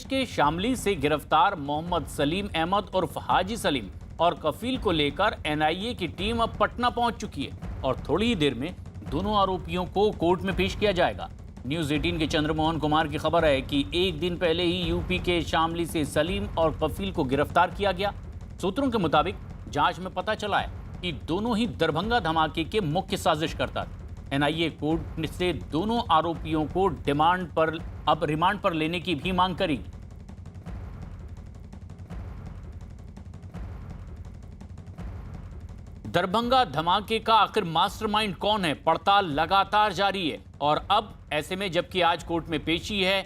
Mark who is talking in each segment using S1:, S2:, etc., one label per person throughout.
S1: के शामली से गिरफ्तार मोहम्मद सलीम अहमद उर्फ हाजी सलीम और कफील को लेकर एनआईए की टीम अब पटना पहुंच चुकी है और थोड़ी ही देर में दोनों आरोपियों को कोर्ट में पेश किया जाएगा। न्यूज 18 के चंद्रमोहन कुमार की खबर है कि एक दिन पहले ही यूपी के शामली से सलीम और कफील को गिरफ्तार किया गया। सूत्रों के मुताबिक जांच में पता चला है कि दोनों ही दरभंगा धमाके के मुख्य साजिशकर्ता थे। एनआईए कोर्ट से दोनों आरोपियों को रिमांड पर लेने की भी मांग करेगी। दरभंगा धमाके का आखिर मास्टरमाइंड कौन है, पड़ताल लगातार जारी है और अब ऐसे में जबकि आज कोर्ट में पेशी है,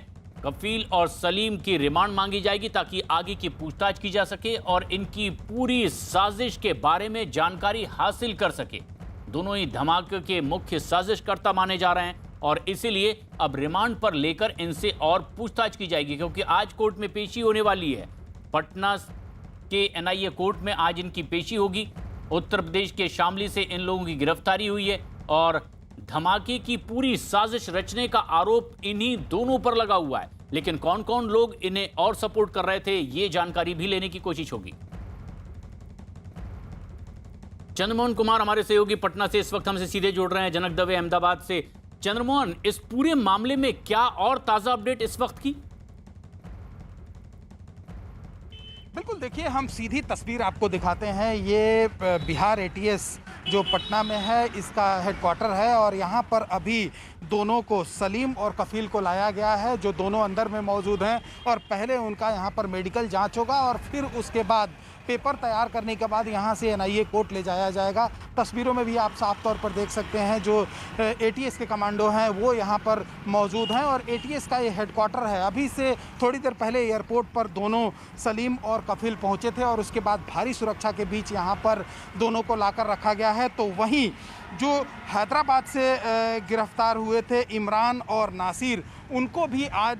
S1: कफील और सलीम की रिमांड मांगी जाएगी ताकि आगे की पूछताछ की जा सके और इनकी पूरी साजिश के बारे में जानकारी हासिल कर सके। दोनों ही धमाके के मुख्य साजिशकर्ता माने जा रहे हैं और इसीलिए अब रिमांड पर लेकर इनसे और पूछताछ की जाएगी, क्योंकि आज कोर्ट में पेशी होने वाली है। पटना के एनआईए कोर्ट में आज इनकी पेशी होगी। उत्तर प्रदेश के शामली से इन लोगों की गिरफ्तारी हुई है और धमाके की पूरी साजिश रचने का आरोप इन्हीं दोनों पर लगा हुआ है। लेकिन कौन कौन लोग इन्हें और सपोर्ट कर रहे थे, ये जानकारी भी लेने की कोशिश होगी। चंद्रमोहन कुमार हमारे सहयोगी पटना से इस वक्त हमसे सीधे जुड़ रहे हैं, जनक दवे अहमदाबाद से। चंद्रमोहन, इस पूरे मामले में क्या और ताजा अपडेट इस वक्त की?
S2: बिल्कुल, देखिए हम सीधी तस्वीर आपको दिखाते हैं। ये बिहार एटीएस जो पटना में है इसका हेडक्वार्टर है और यहाँ पर अभी दोनों को, सलीम और कफील को लाया गया है, जो दोनों अंदर में मौजूद हैं और पहले उनका यहाँ पर मेडिकल जांच होगा और फिर उसके बाद पेपर तैयार करने के बाद यहाँ से एनआईए कोर्ट ले जाया जाएगा। तस्वीरों में भी आप साफ तौर पर देख सकते हैं जो एटीएस के कमांडो हैं वो यहाँ पर मौजूद हैं और एटीएस का ये हेडक्वार्टर है। अभी से थोड़ी देर पहले एयरपोर्ट पर दोनों सलीम और कफील पहुँचे थे और उसके बाद भारी सुरक्षा के बीच यहाँ पर दोनों को लाकर रखा गया है। तो वहीं जो हैदराबाद से गिरफ्तार हुए थे इमरान और नासिर, उनको भी आज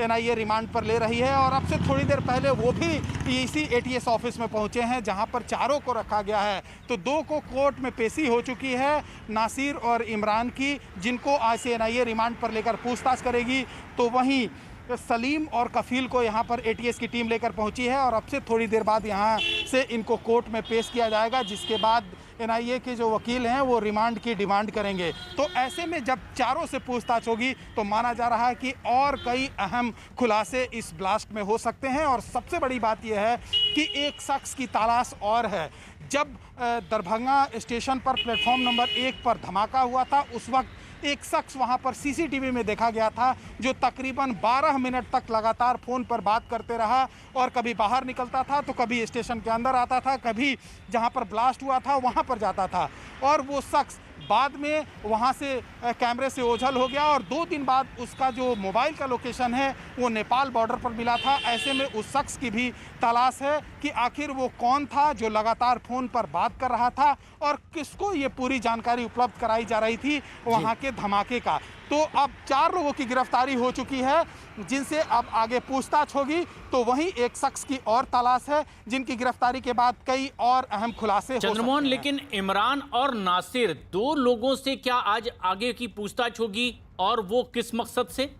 S2: एनआईए रिमांड पर ले रही है और अब से थोड़ी देर पहले वो भी इसी एटीएस ऑफिस में पहुंचे हैं जहां पर चारों को रखा गया है। तो दो को कोर्ट में पेशी हो चुकी है, नासिर और इमरान की, जिनको आज से एनआईए रिमांड पर लेकर पूछताछ करेगी। तो वहीं सलीम और कफील को यहाँ पर एटीएस की टीम लेकर पहुँची है और अब से थोड़ी देर बाद यहाँ से इनको कोर्ट में पेश किया जाएगा, जिसके बाद एनआईए के जो वकील हैं वो रिमांड की डिमांड करेंगे। तो ऐसे में जब चारों से पूछताछ होगी तो माना जा रहा है कि और कई अहम खुलासे इस ब्लास्ट में हो सकते हैं। और सबसे बड़ी बात यह है कि एक शख्स की तलाश और है। जब दरभंगा स्टेशन पर प्लेटफॉर्म नंबर 1 पर धमाका हुआ था, उस वक्त एक शख्स वहां पर सीसीटीवी में देखा गया था जो तकरीबन 12 मिनट तक लगातार फ़ोन पर बात करते रहा और कभी बाहर निकलता था तो कभी स्टेशन के अंदर आता था, कभी जहां पर ब्लास्ट हुआ था वहां पर जाता था। और वो शख्स बाद में वहां से कैमरे से ओझल हो गया और 2 दिन बाद उसका जो मोबाइल का लोकेशन है वो नेपाल बॉर्डर पर मिला था। ऐसे में उस शख्स की भी तलाश है कि आखिर वो कौन था जो लगातार फ़ोन पर बात कर रहा था और किसको ये पूरी जानकारी उपलब्ध कराई जा रही थी वहाँ के धमाके का। तो अब 4 लोगों की गिरफ्तारी हो चुकी है जिनसे अब आगे पूछताछ होगी। तो वहीं एक शख्स की और तलाश है जिनकी गिरफ्तारी के बाद कई और अहम खुलासे हो सकते हैं।
S1: चंद्रमोहन, लेकिन इमरान और नासिर, 2 लोगों से क्या आज आगे की पूछताछ होगी और वो किस मकसद से?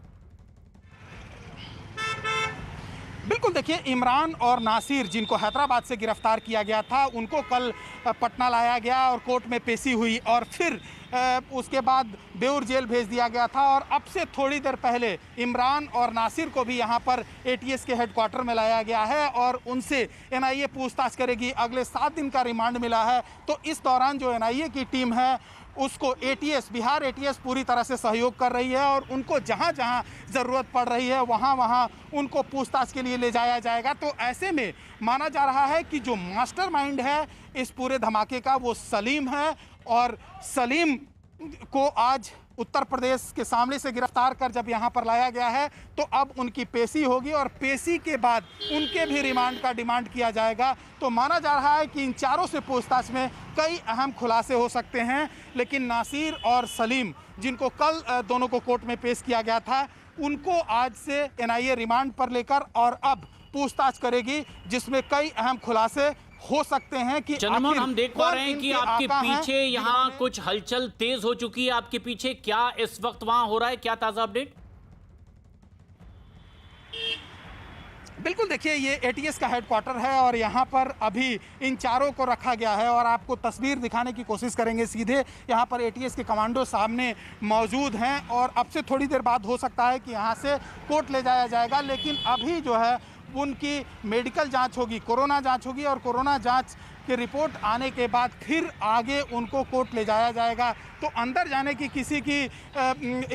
S2: बिल्कुल, देखिए इमरान और नासिर जिनको हैदराबाद से गिरफ्तार किया गया था, उनको कल पटना लाया गया और कोर्ट में पेशी हुई और फिर उसके बाद बेउर जेल भेज दिया गया था। और अब से थोड़ी देर पहले इमरान और नासिर को भी यहाँ पर एटीएस के हेडक्वार्टर में लाया गया है और उनसे एनआईए पूछताछ करेगी। अगले 7 दिन का रिमांड मिला है। तो इस दौरान जो एनआईए की टीम है उसको एटीएस, बिहार एटीएस पूरी तरह से सहयोग कर रही है और उनको जहां जहां ज़रूरत पड़ रही है वहां वहां उनको पूछताछ के लिए ले जाया जाएगा। तो ऐसे में माना जा रहा है कि जो मास्टरमाइंड है इस पूरे धमाके का वो सलीम है और सलीम को आज उत्तर प्रदेश के शामली से गिरफ्तार कर जब यहाँ पर लाया गया है तो अब उनकी पेशी होगी और पेशी के बाद उनके भी रिमांड का डिमांड किया जाएगा। तो माना जा रहा है कि इन चारों से पूछताछ में कई अहम खुलासे हो सकते हैं। लेकिन नासिर और सलीम, जिनको कल दोनों को कोर्ट में पेश किया गया था, उनको आज से एनआईए रिमांड पर लेकर और अब पूछताछ करेगी, जिसमें कई अहम खुलासे हो सकते हैं कि
S1: चंद्रमोहन, हम देख पा रहे हैं कि आपके पीछे यहाँ कुछ हलचल तेज हो चुकी है। आपके पीछे क्या इस वक्त वहां हो रहा है, क्या ताजा अपडेट?
S2: बिल्कुल देखिए, ये एटीएस का हेडक्वार्टर है और यहाँ पर अभी इन चारों को रखा गया है और आपको तस्वीर दिखाने की कोशिश करेंगे। सीधे यहाँ पर एटीएस के कमांडो सामने मौजूद हैं और अब से थोड़ी देर बाद हो सकता है कि यहाँ से कोर्ट ले जाया जाएगा, लेकिन अभी जो है उनकी मेडिकल जांच होगी, कोरोना जांच होगी और कोरोना जांच की रिपोर्ट आने के बाद फिर आगे उनको कोर्ट ले जाया जाएगा। तो अंदर जाने की किसी की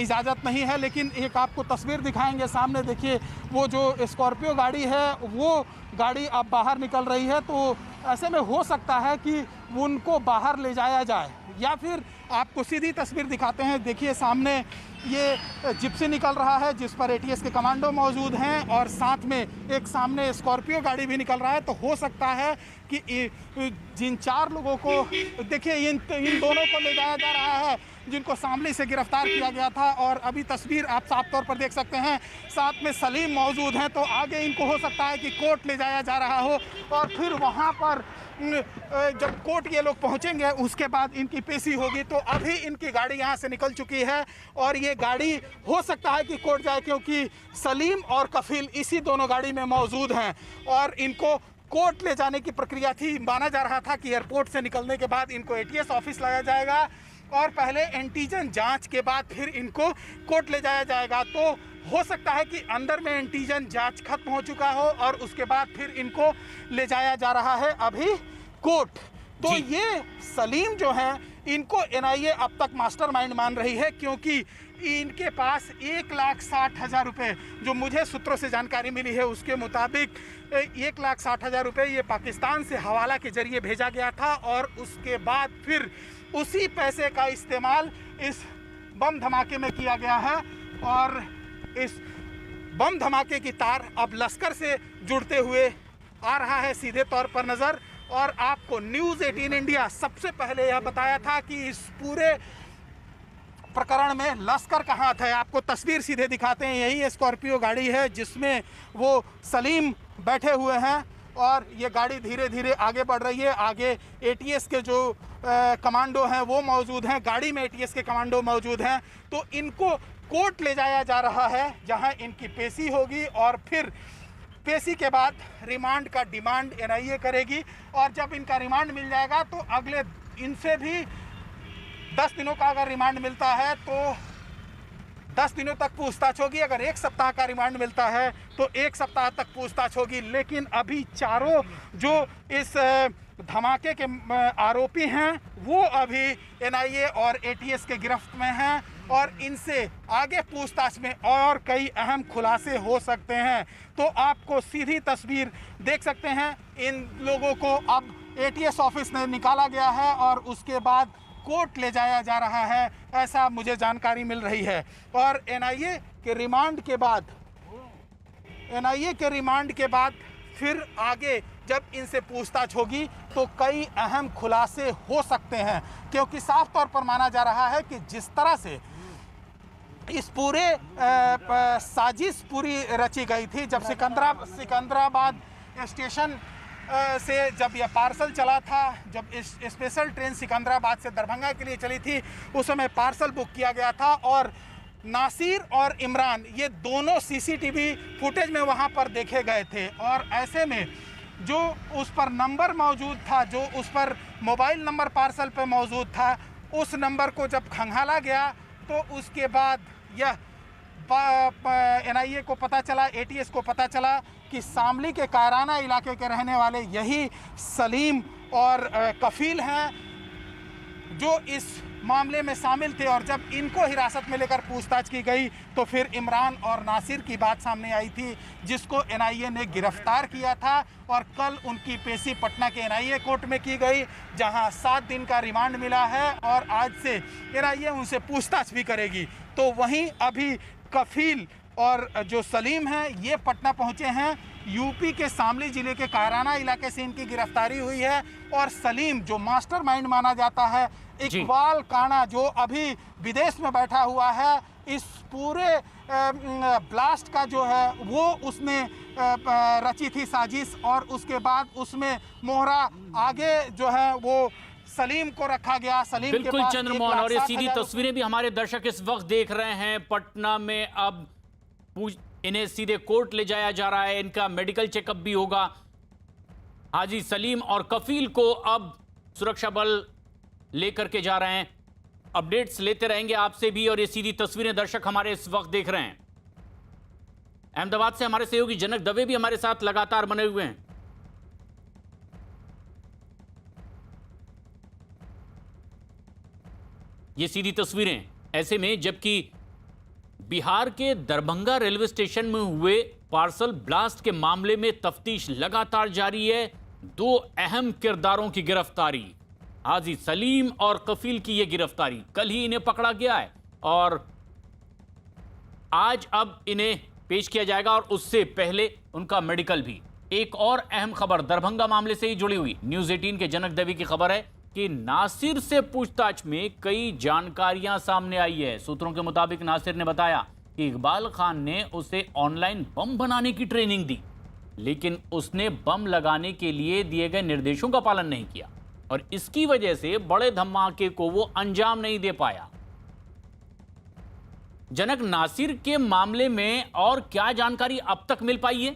S2: इजाज़त नहीं है, लेकिन एक आपको तस्वीर दिखाएंगे। सामने देखिए, वो जो स्कॉर्पियो गाड़ी है वो गाड़ी अब बाहर निकल रही है। तो ऐसे में हो सकता है कि उनको बाहर ले जाया जाए या फिर आपको सीधी तस्वीर दिखाते हैं। देखिए सामने ये जिप्सी निकल रहा है जिस पर एटीएस के कमांडो मौजूद हैं और साथ में एक सामने स्कॉर्पियो गाड़ी भी निकल रहा है। तो हो सकता है कि जिन चार लोगों को देखिए इन दोनों को ले जाया जा रहा है जिनको शामली से गिरफ्तार किया गया था और अभी तस्वीर आप साफ तौर पर देख सकते हैं, साथ में सलीम मौजूद हैं। तो आगे इनको हो सकता है कि कोर्ट ले जाया जा रहा हो और फिर वहाँ पर जब कोर्ट ये लोग पहुंचेंगे उसके बाद इनकी पेशी होगी। तो अभी इनकी गाड़ी यहाँ से निकल चुकी है और ये गाड़ी हो सकता है कि कोर्ट जाए, क्योंकि सलीम और कफील इसी दोनों गाड़ी में मौजूद हैं और इनको कोर्ट ले जाने की प्रक्रिया थी। माना जा रहा था कि एयरपोर्ट से निकलने के बाद इनको एटीएस ऑफिस लाया जाएगा और पहले एंटीजन जांच के बाद फिर इनको कोर्ट ले जाया जाएगा। तो हो सकता है कि अंदर में एंटीजन जांच खत्म हो चुका हो और उसके बाद फिर इनको ले जाया जा रहा है अभी कोर्ट। तो ये सलीम जो है इनको एनआईए अब तक मास्टरमाइंड मान रही है, क्योंकि इनके पास 1,60,000 रुपये, जो मुझे सूत्रों से जानकारी मिली है उसके मुताबिक 1,60,000 रुपये ये पाकिस्तान से हवाला के जरिए भेजा गया था और उसके बाद फिर उसी पैसे का इस्तेमाल इस बम धमाके में किया गया है। और इस बम धमाके की तार अब लश्कर से जुड़ते हुए आ रहा है सीधे तौर पर नज़र। और आपको न्यूज़ 18 इंडिया सबसे पहले यह बताया था कि इस पूरे प्रकरण में लश्कर का हाथ है। आपको तस्वीर सीधे दिखाते हैं, यही स्कॉर्पियो गाड़ी है जिसमें वो सलीम बैठे हुए हैं और ये गाड़ी धीरे धीरे आगे बढ़ रही है। आगे एटीएस के जो कमांडो हैं वो मौजूद हैं, गाड़ी में एटीएस के कमांडो मौजूद हैं। तो इनको कोर्ट ले जाया जा रहा है जहां इनकी पेशी होगी और फिर पेशी के बाद रिमांड का डिमांड एनआईए करेगी और जब इनका रिमांड मिल जाएगा तो अगले इनसे भी 10 दिनों का अगर रिमांड मिलता है तो 10 दिनों तक पूछताछ होगी। अगर 1 सप्ताह का रिमांड मिलता है तो 1 सप्ताह तक पूछताछ होगी। लेकिन अभी चारों जो इस धमाके के आरोपी हैं वो अभी एनआईए और एटीएस के गिरफ्त में हैं और इनसे आगे पूछताछ में और कई अहम खुलासे हो सकते हैं। तो आपको सीधी तस्वीर देख सकते हैं, इन लोगों को अब एटीएस ऑफिस में निकाला गया है और उसके बाद कोर्ट ले जाया जा रहा है, ऐसा मुझे जानकारी मिल रही है। और एनआईए के रिमांड के बाद फिर आगे जब इनसे पूछताछ होगी तो कई अहम खुलासे हो सकते हैं, क्योंकि साफ तौर पर माना जा रहा है कि जिस तरह से इस पूरे साजिश पूरी रची गई थी, जब सिकंदराबाद स्टेशन से जब यह पार्सल चला था, जब इस स्पेशल ट्रेन सिकंदराबाद से दरभंगा के लिए चली थी, उस समय पार्सल बुक किया गया था और नासिर और इमरान ये दोनों सीसीटीवी फुटेज में वहां पर देखे गए थे। और ऐसे में जो उस पर नंबर मौजूद था, जो उस पर मोबाइल नंबर पार्सल पे मौजूद था, उस नंबर को जब खंगाला गया तो उसके बाद यह एनआईए को पता चला, एटीएस को पता चला कि शामली के कायराना इलाके के रहने वाले यही सलीम और कफील हैं जो इस मामले में शामिल थे। और जब इनको हिरासत में लेकर पूछताछ की गई तो फिर इमरान और नासिर की बात सामने आई थी, जिसको एनआईए ने गिरफ्तार किया था और कल उनकी पेशी पटना के एनआईए कोर्ट में की गई, जहां 7 दिन का रिमांड मिला है और आज से एनआईए उनसे पूछताछ भी करेगी। तो वहीं अभी कफील और जो सलीम हैं ये पटना पहुंचे हैं, यूपी के शामली जिले के कायराना इलाके से इनकी गिरफ्तारी हुई है। और सलीम जो मास्टरमाइंड माना जाता है, इकबाल काना जो अभी विदेश में बैठा हुआ है, इस पूरे ब्लास्ट का जो है वो उसने रची थी साजिश और उसके बाद उसमें मोहरा आगे जो है वो सलीम को रखा गया। सलीम
S1: बिल्कुल
S2: के पास
S1: चंद्रमोहन, और ये सीधी तस्वीरें भी हमारे दर्शक इस वक्त देख रहे हैं। पटना में अब इन्हें सीधे कोर्ट ले जाया जा रहा है, इनका मेडिकल चेकअप भी होगा। हाजी सलीम और कफील को अब सुरक्षा बल लेकर के जा रहे हैं। अपडेट्स लेते रहेंगे आपसे भी, और ये सीधी तस्वीरें दर्शक हमारे इस वक्त देख रहे हैं। अहमदाबाद से हमारे सहयोगी जनक दवे भी हमारे साथ लगातार बने हुए हैं। ये सीधी तस्वीरें ऐसे में जबकि बिहार के दरभंगा रेलवे स्टेशन में हुए पार्सल ब्लास्ट के मामले में तफ्तीश लगातार जारी है। दो अहम किरदारों की गिरफ्तारी, हाजी सलीम और कफील की यह गिरफ्तारी, कल ही इन्हें पकड़ा गया है और आज अब इन्हें पेश किया जाएगा, और उससे पहले उनका मेडिकल भी। एक और अहम खबर दरभंगा मामले से ही जुड़ी हुई, न्यूज़ 18 के जनक देवी की खबर है कि नासिर से पूछताछ में कई जानकारियां सामने आई है। सूत्रों के मुताबिक नासिर ने बताया कि इकबाल खान ने उसे ऑनलाइन बम बनाने की ट्रेनिंग दी, लेकिन उसने बम लगाने के लिए दिए गए निर्देशों का पालन नहीं किया और इसकी वजह से बड़े धमाके को वो अंजाम नहीं दे पाया। जनक, नासिर के मामले में और क्या जानकारी अब तक मिल पाई है?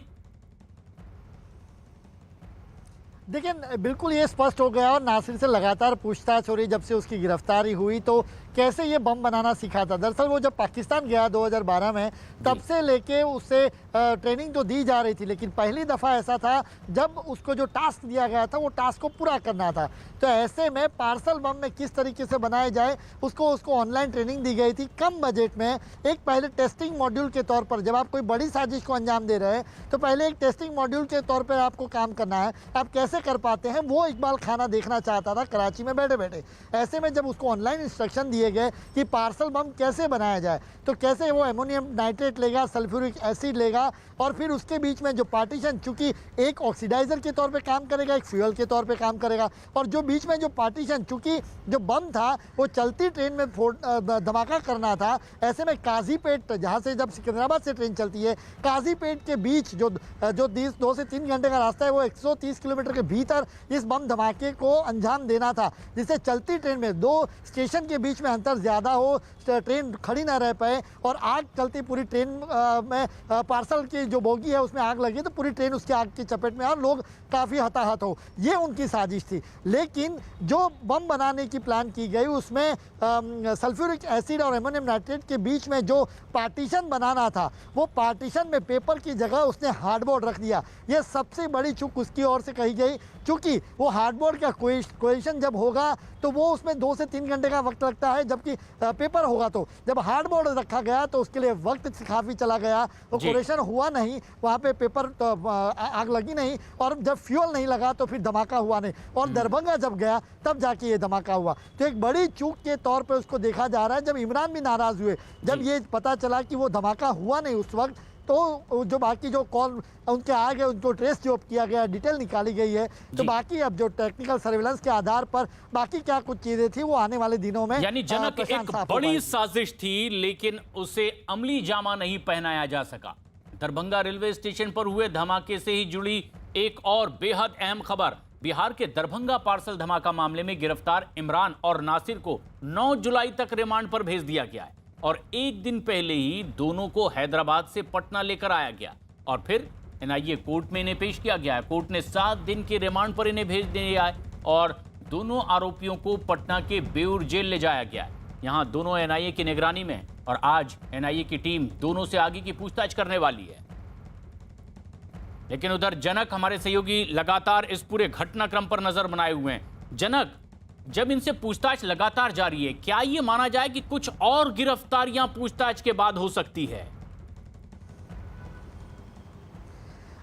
S3: देखिए, बिल्कुल ये स्पष्ट हो गया और नासिर से लगातार पूछताछ हो रही जब से उसकी गिरफ्तारी हुई। तो कैसे ये बम बनाना सीखा था? दरअसल वो जब पाकिस्तान गया 2012 में, तब से लेके उसे ट्रेनिंग तो दी जा रही थी, लेकिन पहली दफ़ा ऐसा था जब उसको जो टास्क दिया गया था वो टास्क को पूरा करना था। तो ऐसे में पार्सल बम में किस तरीके से बनाए जाए उसको ऑनलाइन ट्रेनिंग दी गई थी कम बजट में। एक पहले टेस्टिंग मॉड्यूल के तौर पर, जब आप कोई बड़ी साजिश को अंजाम दे रहे हैं तो पहले एक टेस्टिंग मॉड्यूल के तौर पर आपको काम करना है, आप कैसे कर पाते हैं, वो इकबाल खाना देखना चाहता था कराची में बैठे बैठे। ऐसे में जब उसको ऑनलाइन इंस्ट्रक्शन दिए गए कि पार्सल बम कैसे बनाया जाए, तो कैसे वो एमोनियम नाइट्रेट लेगा, सल्फ्यूरिक एसिड लेगा और फिर उसके बीच में जो पार्टीशन, चूंकि एक ऑक्सीडाइजर के तौर पे काम करेगा, एक फ्यूल के तौर पे काम करेगा, और जो बीच में जो पार्टीशन, चूंकि जो बम था वो चलती ट्रेन में धमाका करना था। ऐसे में काजीपेट, जहाँ से जब सिकंदराबाद से ट्रेन चलती है, काजीपेट के बीच जो 2 से 3 घंटे का रास्ता है, वो 130 किलोमीटर के भीतर इस बम धमाके को अंजाम देना था, जिससे चलती ट्रेन में 2 स्टेशन के बीच में अंतर ज़्यादा हो, ट्रेन खड़ी ना रह पाए और आग चलती पूरी ट्रेन में, पार्सल की जो बोगी है उसमें आग लगी तो पूरी ट्रेन उसकी आग की चपेट में और लोग काफ़ी हताहत हो। ये उनकी साजिश थी। लेकिन जो बम बनाने की प्लान की गई उसमें सल्फ्यूरिक एसिड और एमोनियम नाइट्रेट के बीच में जो पार्टीशन बनाना था, वो पार्टीशन में पेपर की जगह उसने हार्डबोर्ड रख दिया। ये सबसे बड़ी चूक उसकी ओर से कही गई, क्योंकि वो हार्डबोर्ड का कोएशन जब होगा तो वो उसमें 2 से 3 घंटे का वक्त लगता है, जबकि पेपर होगा तो जब हार्डबोर्ड रखा गया तो उसके लिए वक्त काफ़ी चला गया, वो कोएशन हुआ नहीं, वहाँ पे पेपर तो आग लगी नहीं, और जब फ्यूल नहीं लगा तो फिर धमाका हुआ नहीं, और दरभंगा जब गया तब जाके ये धमाका हुआ। तो एक बड़ी चूक के तौर पे उसको देखा जा रहा है। जब इमरान भी नाराज़ हुए, जब ये पता चला कि वो धमाका हुआ नहीं उस वक्त, तो जो बाकी जो कॉल उनके आ गए, उनको ट्रेस जो किया गया, डिटेल निकाली गई है, तो बाकी अब जो टेक्निकल सर्विलेंस के आधार पर बाकी क्या कुछ चीजें थी वो आने वाले दिनों में,
S1: यानी जनक एक बड़ी साजिश थी, लेकिन उसे अमली जामा नहीं पहनाया जा सका। दरभंगा रेलवे स्टेशन पर हुए धमाके से ही जुड़ी एक और बेहद अहम खबर, बिहार के दरभंगा पार्सल धमाका मामले में गिरफ्तार इमरान और नासिर को 9 जुलाई तक रिमांड पर भेज दिया गया है, और एक दिन पहले ही दोनों को हैदराबाद से पटना लेकर आया गया और फिर एनआईए कोर्ट में इन्हें पेश किया गया है। कोर्ट ने 7 दिन के रिमांड पर इन्हें भेज दिया है और दोनों आरोपियों को पटना के बेउर जेल ले जाया गया है। यहां दोनों एनआईए की निगरानी में, और आज एनआईए की टीम दोनों से आगे की पूछताछ करने वाली है। लेकिन उधर जनक, हमारे सहयोगी लगातार इस पूरे घटनाक्रम पर नजर बनाए हुए हैं। जनक, जब इनसे पूछताछ लगातार जारी है, क्या ये माना जाए कि कुछ और गिरफ्तारियां पूछताछ के बाद हो सकती है?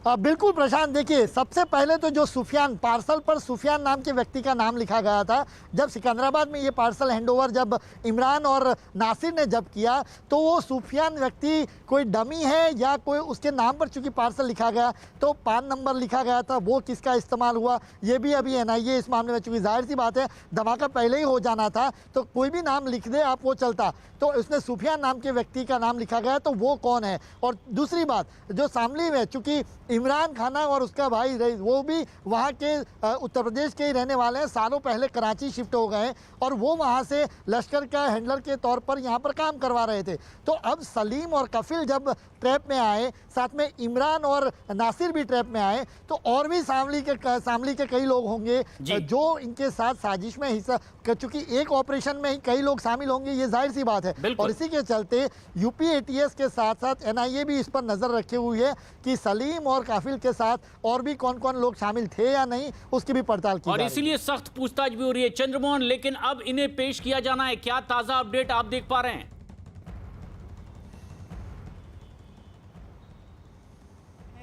S3: बिल्कुल प्रशांत, देखिए सबसे पहले तो जो सुफियान, पार्सल पर सुफियान नाम के व्यक्ति का नाम लिखा गया था, जब सिकंदराबाद में ये पार्सल हैंडओवर जब इमरान और नासिर ने जब किया तो वो सुफियान व्यक्ति कोई डमी है या कोई उसके नाम पर चूंकि पार्सल लिखा गया तो पान नंबर लिखा गया था, वो किसका इस्तेमाल हुआ ये भी अभी एनआईए इस मामले में, चूंकि जाहिर सी बात है धमाका पहले ही हो जाना था तो कोई भी नाम लिख दे आप वो चलता, तो उसने सुफियान नाम के व्यक्ति का नाम लिखा गया तो वो कौन है। और दूसरी बात जो शामली में, चूंकि इमरान खान और उसका भाई रईस, वो भी वहाँ के उत्तर प्रदेश के ही रहने वाले हैं, सालों पहले कराची शिफ्ट हो गए और वो वहाँ से लश्कर का हैंडलर के तौर पर यहाँ पर काम करवा रहे थे। तो अब सलीम और कफिल जब ट्रैप में आए, साथ में इमरान और नासिर भी ट्रैप में आए, तो और भी शामली के कई लोग होंगे जो इनके साथ साजिश में हिस्सा, क्योंकि एक ऑपरेशन में ही कई लोग शामिल होंगे, ये जाहिर सी बात है। और इसी के चलते यूपी एटीएस के साथ साथ एनआईए भी इस पर नजर रखे हुई है कि सलीम और काफिल के साथ और भी कौन कौन लोग शामिल थे या नहीं, उसकी भी पड़ताल की
S1: और इसीलिए सख्त पूछताछ भी हो रही है। चंद्रमोहन, लेकिन अब इन्हें पेश किया जाना है, क्या ताजा अपडेट आप देख पा रहे हैं?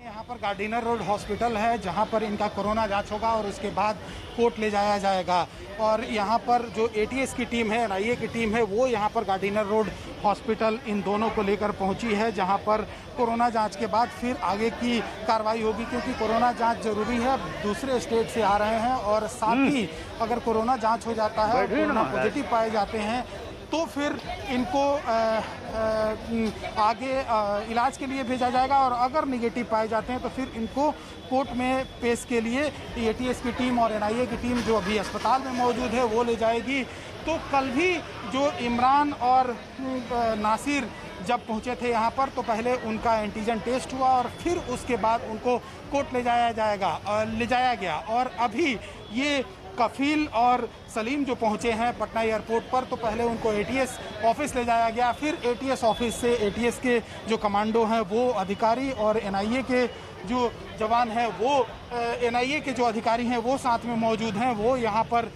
S2: यहाँ पर गार्डिनर रोड हॉस्पिटल है जहाँ पर इनका कोरोना जांच होगा और उसके बाद कोर्ट ले जाया जाएगा। और यहाँ पर जो एटीएस की टीम है, एनआईए की टीम है, वो यहाँ पर गार्डिनर रोड हॉस्पिटल इन दोनों को लेकर पहुँची है, जहाँ पर कोरोना जांच के बाद फिर आगे की कार्रवाई होगी, क्योंकि कोरोना जांच जरूरी है। दूसरे स्टेट से आ रहे हैं और साथ ही अगर कोरोना जांच हो जाता है और कोरोना पॉजिटिव पाए जाते हैं तो फिर इनको आगे इलाज के लिए भेजा जाएगा और अगर निगेटिव पाए जाते हैं तो फिर इनको कोर्ट में पेश के लिए एटीएस की टीम और एनआईए की टीम जो अभी अस्पताल में मौजूद है वो ले जाएगी। तो कल भी जो इमरान और नासिर जब पहुंचे थे यहाँ पर तो पहले उनका एंटीजन टेस्ट हुआ और फिर उसके बाद उनको कोर्ट ले जाया गया और अभी ये कफील और सलीम जो पहुंचे हैं पटना एयरपोर्ट पर, तो पहले उनको एटीएस ऑफिस ले जाया गया, फिर एटीएस ऑफिस से एटीएस के जो कमांडो हैं वो अधिकारी और एनआईए के जो जवान हैं वो एनआईए के जो अधिकारी हैं वो साथ में मौजूद हैं। वो यहाँ पर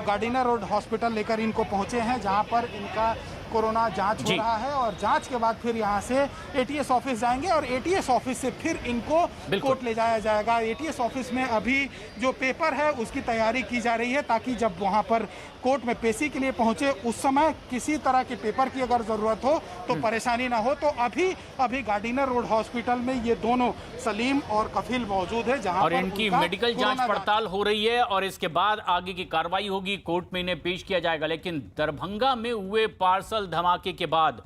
S2: गार्डिनर रोड हॉस्पिटल लेकर इनको पहुंचे हैं, जहाँ पर इनका कोरोना जांच हो रहा है और जांच के बाद फिर यहाँ से एटीएस ऑफिस जाएंगे और एटीएस ऑफिस से फिर इनको कोर्ट ले जाया जाएगा। एटीएस ऑफिस में अभी जो पेपर है उसकी तैयारी की जा रही है, ताकि जब वहाँ पर कोर्ट में पेशी के लिए पहुंचे उस समय किसी तरह के पेपर की अगर जरूरत हो तो परेशानी ना हो। तो अभी गार्डिनर रोड हॉस्पिटल में ये दोनों सलीम और कफील मौजूद है, जहाँ
S1: और
S2: पर
S1: इनकी मेडिकल जांच पड़ताल हो रही है और इसके बाद आगे की कार्रवाई होगी, कोर्ट में इन्हें पेश किया जाएगा। लेकिन दरभंगा में हुए पार्सल धमाके के बाद